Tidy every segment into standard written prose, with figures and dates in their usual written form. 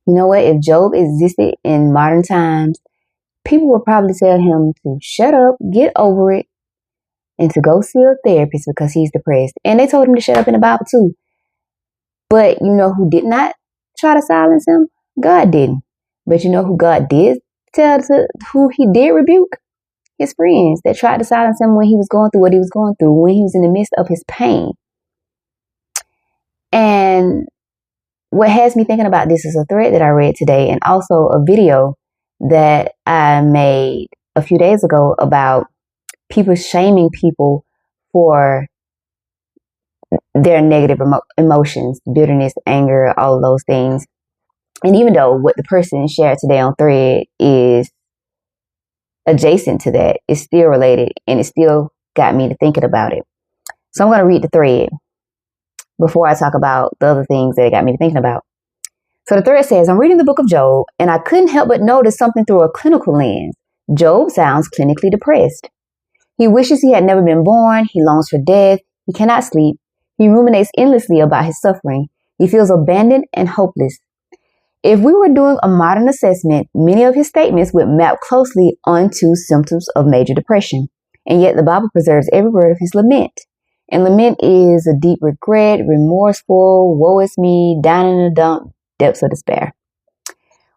You know what? If Job existed in modern times, people would probably tell him to shut up, get over it, and to go see a therapist because he's depressed. And they told him to shut up in the Bible too. But you know who did not try to silence him? God didn't. But you know who God did who he did rebuke? His friends that tried to silence him when he was going through what he was going through, when he was in the midst of his pain. And what has me thinking about this is a thread that I read today and also a video that I made a few days ago about people shaming people for their negative emotions, bitterness, anger, all of those things. And even though what the person shared today on thread is adjacent to that, it's still related and it still got me to thinking about it. So I'm going to read the thread before I talk about the other things that it got me to thinking about. So the thread says, I'm reading the book of Job and I couldn't help but notice something through a clinical lens. Job sounds clinically depressed. He wishes he had never been born. He longs for death. He cannot sleep. He ruminates endlessly about his suffering. He feels abandoned and hopeless. If we were doing a modern assessment, many of his statements would map closely onto symptoms of major depression. And yet the Bible preserves every word of his lament. And lament is a deep regret, remorseful, woe is me, down in the dump, depths of despair.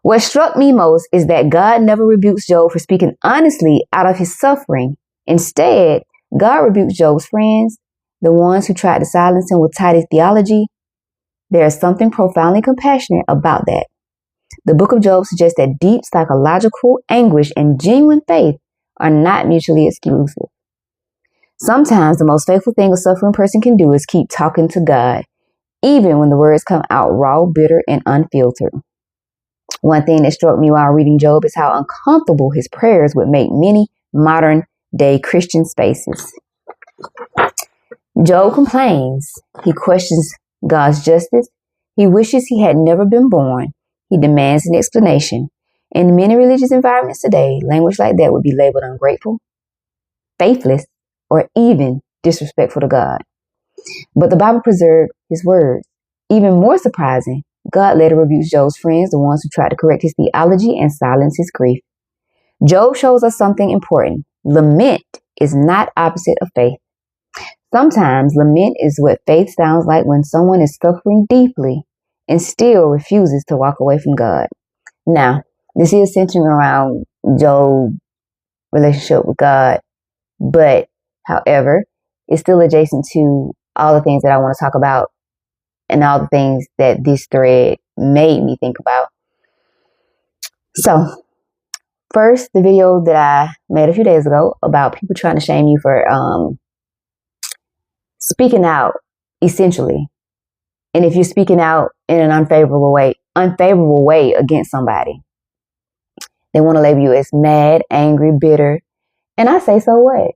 What struck me most is that God never rebukes Job for speaking honestly out of his suffering. Instead, God rebukes Job's friends, the ones who tried to silence him with tidy theology. There is something profoundly compassionate about that. The book of Job suggests that deep psychological anguish and genuine faith are not mutually exclusive. Sometimes the most faithful thing a suffering person can do is keep talking to God, even when the words come out raw, bitter, and unfiltered. One thing that struck me while reading Job is how uncomfortable his prayers would make many modern day Christian spaces. Job complains. He questions God's justice. He wishes he had never been born. He demands an explanation. In many religious environments today, language like that would be labeled ungrateful, faithless, or even disrespectful to God. But the Bible preserved his words. Even more surprising, God later rebukes Job's friends, the ones who tried to correct his theology and silence his grief. Job shows us something important. Lament is not opposite of faith. Sometimes lament is what faith sounds like when someone is suffering deeply and still refuses to walk away from God. Now, this is centering around Job's relationship with God, but however, it's still adjacent to all the things that I want to talk about and all the things that this thread made me think about. So, first, the video that I made a few days ago about people trying to shame you for speaking out, essentially. And if you're speaking out in an unfavorable way against somebody, they want to label you as mad, angry, bitter. And I say, so what?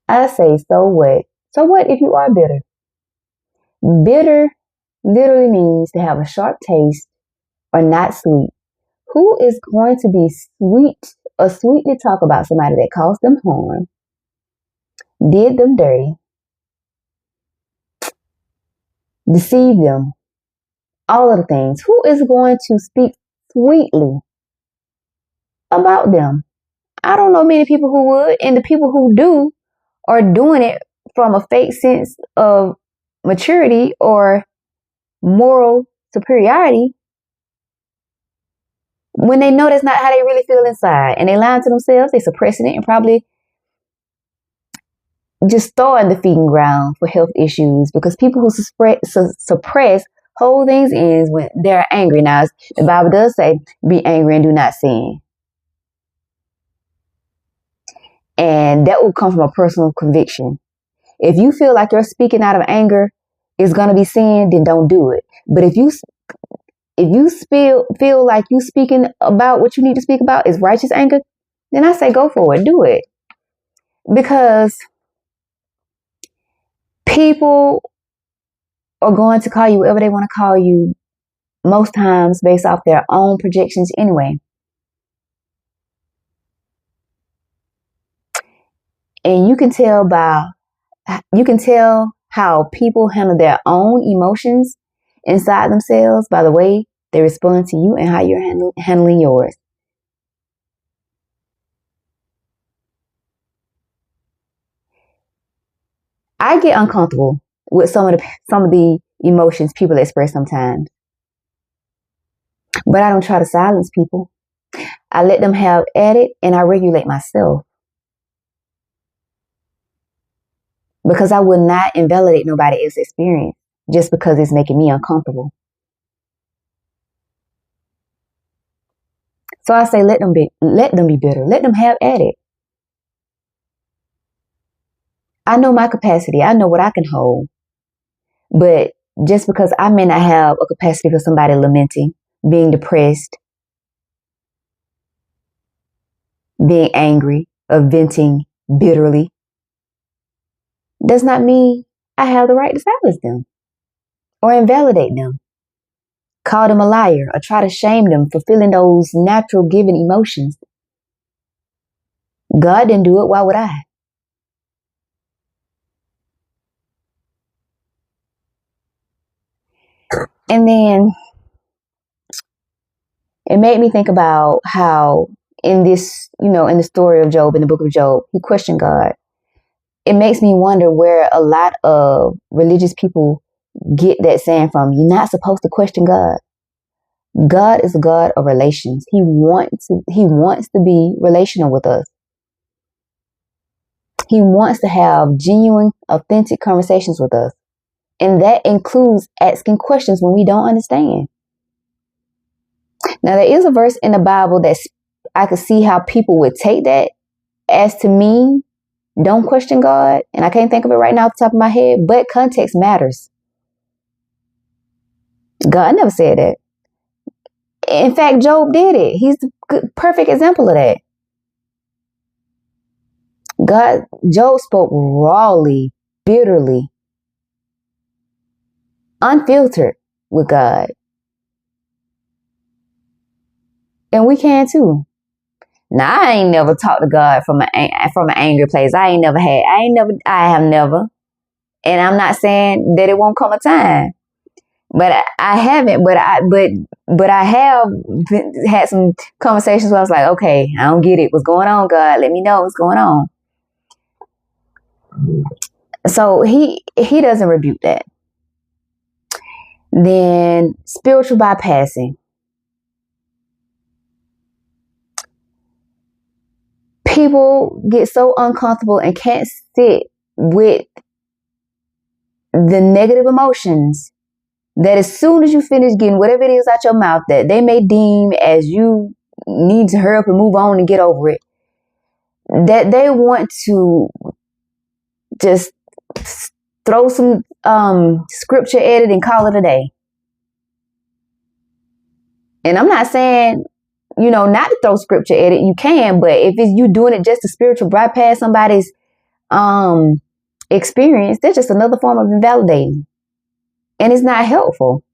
I say, so what? So what if you are bitter? Bitter literally means to have a sharp taste or not sweet. Who is going to be sweet or sweetly talk about somebody that caused them harm, did them dirty, deceive them, all of the things? Who is going to speak sweetly about them? I don't know many people who would, and the people who do are doing it from a fake sense of maturity or moral superiority when they know that's not how they really feel inside, and they lying to themselves, they suppressing it, and probably just throwing the feeding ground for health issues, because people who suppress hold things in when they're angry. Now, the Bible does say, be angry and do not sin. And that will come from a personal conviction. If you feel like you're speaking out of anger is going to be sin, then don't do it. But if you feel like you speaking about what you need to speak about is righteous anger, then I say go for it. Do it. Because people are going to call you whatever they want to call you, most times based off their own projections anyway. And you can tell how people handle their own emotions inside themselves by the way They respond to you and how you're handling yours. I get uncomfortable with some of the emotions people express sometimes, but I don't try to silence people. I let them have at it, and I regulate myself because I will not invalidate nobody else's experience just because it's making me uncomfortable. So I say, let them be bitter. Let them have at it. I know my capacity. I know what I can hold. But just because I may not have a capacity for somebody lamenting, being depressed, being angry, or venting bitterly, does not mean I have the right to silence them or invalidate them, call them a liar, or try to shame them for feeling those natural given emotions. God didn't do it. Why would I? And then it made me think about how in this, in the story of Job, in the book of Job, he questioned God. It makes me wonder where a lot of religious people get that saying from. You're not supposed to question God. God is a God of relations. He wants to be relational with us. He wants to have genuine, authentic conversations with us. And that includes asking questions when we don't understand. Now, there is a verse in the Bible that I could see how people would take that as to mean don't question God. And I can't think of it right now off the top of my head, but context matters. God never said that. In fact, Job did it. He's the perfect example of that. Job spoke rawly, bitterly, unfiltered with God. And we can too. Now, I ain't never talked to God from an angry place. I have never. And I'm not saying that it won't come a time. But I haven't, but I have had some conversations where I was like, okay, I don't get it. What's going on, God? Let me know what's going on. So he doesn't rebuke that. Then spiritual bypassing. People get so uncomfortable and can't sit with the negative emotions that as soon as you finish getting whatever it is out your mouth that they may deem as you need to hurry up and move on and get over it, that they want to just throw some scripture at it and call it a day. And I'm not saying, not to throw scripture at it. You can, but if it's you doing it just to spiritual bypass somebody's experience, that's just another form of invalidating. And it's not helpful.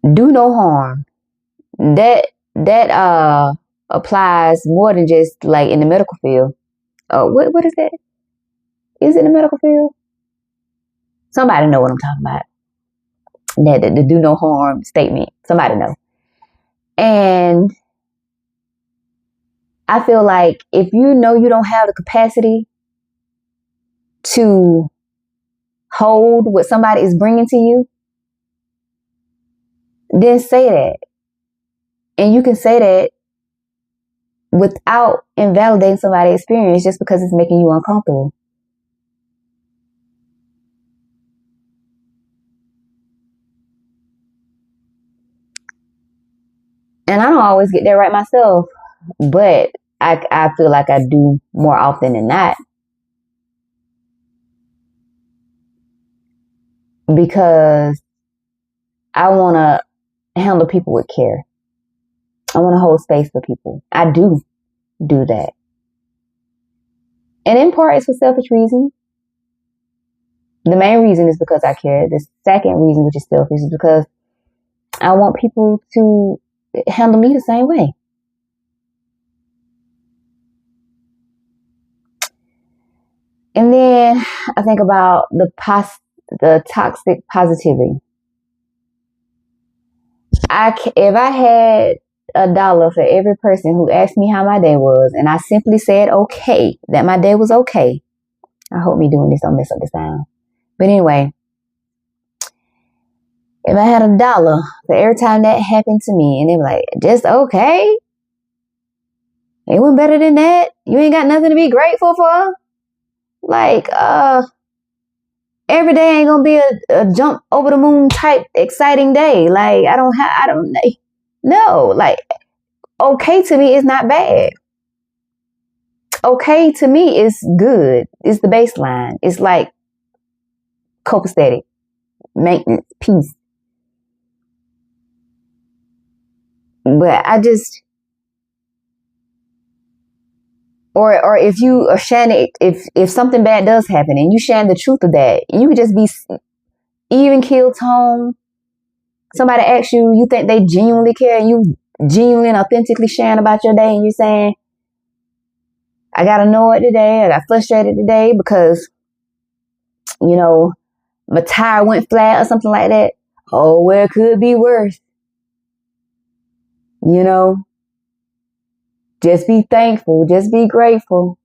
Do no harm. That applies more than just like in the medical field. What is that? Is it in the medical field? Somebody know what I'm talking about. That the do no harm statement. Somebody know. And I feel like if you know you don't have the capacity to hold what somebody is bringing to you, then say that. And you can say that without invalidating somebody's experience just because it's making you uncomfortable. And I don't always get that right myself, but I feel like I do more often than not. Because I want to handle people with care. I want to hold space for people. I do that. And in part, it's for selfish reasons. The main reason is because I care. The second reason, which is selfish, is because I want people to handle me the same way. And then then I think about the toxic positivity. If I had $1 for every person who asked me how my day was, and I simply said okay, that my day was okay. I hope me doing this don't mess up the sound. But anyway, if I had $1 for every time that happened to me, and they were like, just okay? It wasn't better than that? You ain't got nothing to be grateful for? Like, every day ain't gonna be a jump over the moon type exciting day. Like, no, like, okay to me is not bad. Okay to me is good. It's the baseline. It's like copacetic, maintenance, peace. But I just, or if you are sharing it, if something bad does happen and you share the truth of that, you could just be even keel tone. Somebody asks you, you think they genuinely care, and you genuinely and authentically sharing about your day, and you're saying, I got annoyed today, I got frustrated today because, you know, my tire went flat or something like that. Oh, well, it could be worse. You know, just be thankful, just be grateful.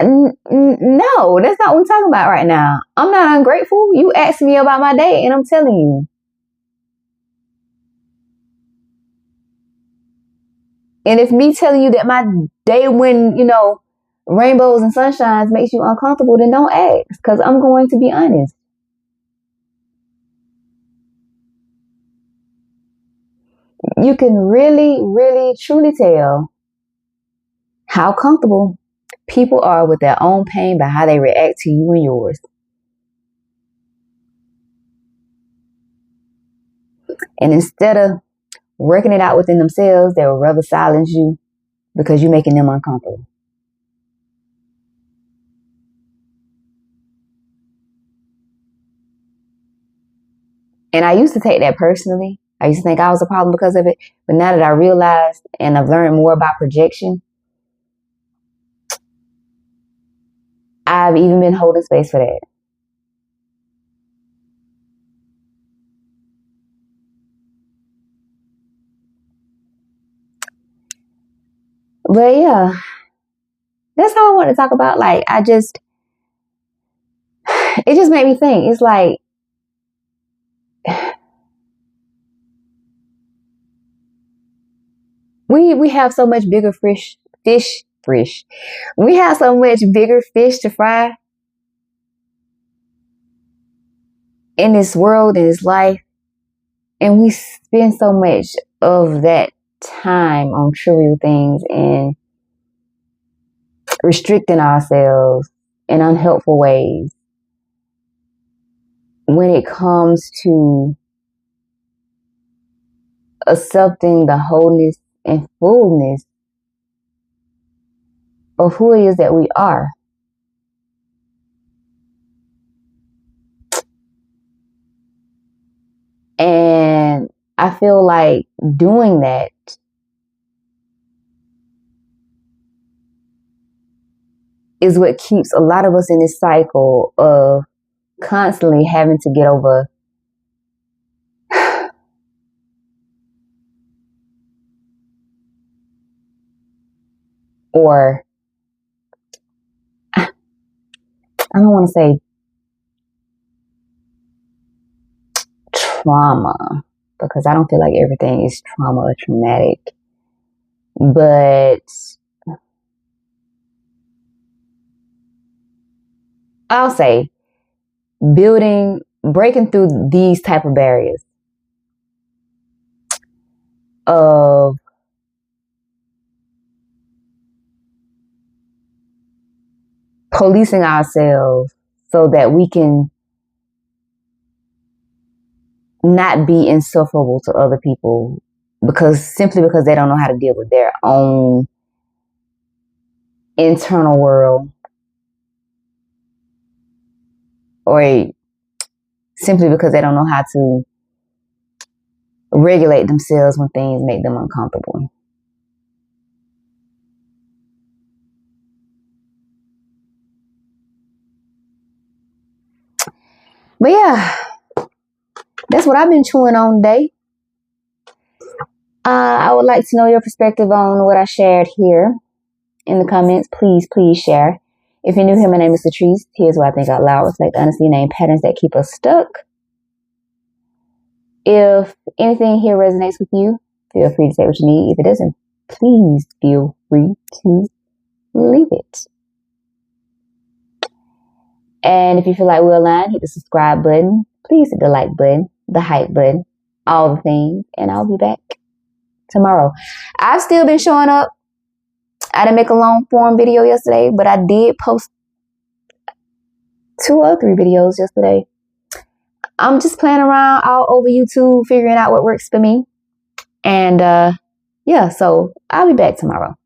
No, that's not what I'm talking about right now. I'm not ungrateful. You asked me about my day, and I'm telling you. And if me telling you that my day when, rainbows and sunshines makes you uncomfortable, then don't ask, because I'm going to be honest. You can really, really, truly tell how comfortable people are with their own pain by how they react to you and yours. And instead of working it out within themselves, they would rather silence you because you're making them uncomfortable. And I used to take that personally. I used to think I was a problem because of it. But now that I realized and I've learned more about projection, I've even been holding space for that. But yeah, that's all I want to talk about. Like, it just made me think. It's like, we have so much bigger fish. We have so much bigger fish to fry in this world, in this life. And we spend so much of that time on trivial things and restricting ourselves in unhelpful ways when it comes to accepting the wholeness and fullness of who it is that we are. And I feel like doing that is what keeps a lot of us in this cycle of constantly having to get over or I don't want to say trauma, because I don't feel like everything is trauma or traumatic, but I'll say breaking through these type of barriers of policing ourselves so that we can not be insufferable to other people simply because they don't know how to deal with their own internal world, or simply because they don't know how to regulate themselves when things make them uncomfortable. But yeah, that's what I've been chewing on today. I would like to know your perspective on what I shared here in the comments. Please share. If you're new here, my name is Latrice. Here's what I think out loud. Reflect honestly, name patterns that keep us stuck. If anything here resonates with you, feel free to say what you need. If it doesn't, please feel free to leave it. And if you feel like we're aligned, hit the subscribe button. Please hit the like button, the hype button, all the things. And I'll be back tomorrow. I've still been showing up. I didn't make a long form video yesterday, but I did post 2 or 3 videos yesterday. I'm just playing around all over YouTube, figuring out what works for me. And yeah, so I'll be back tomorrow.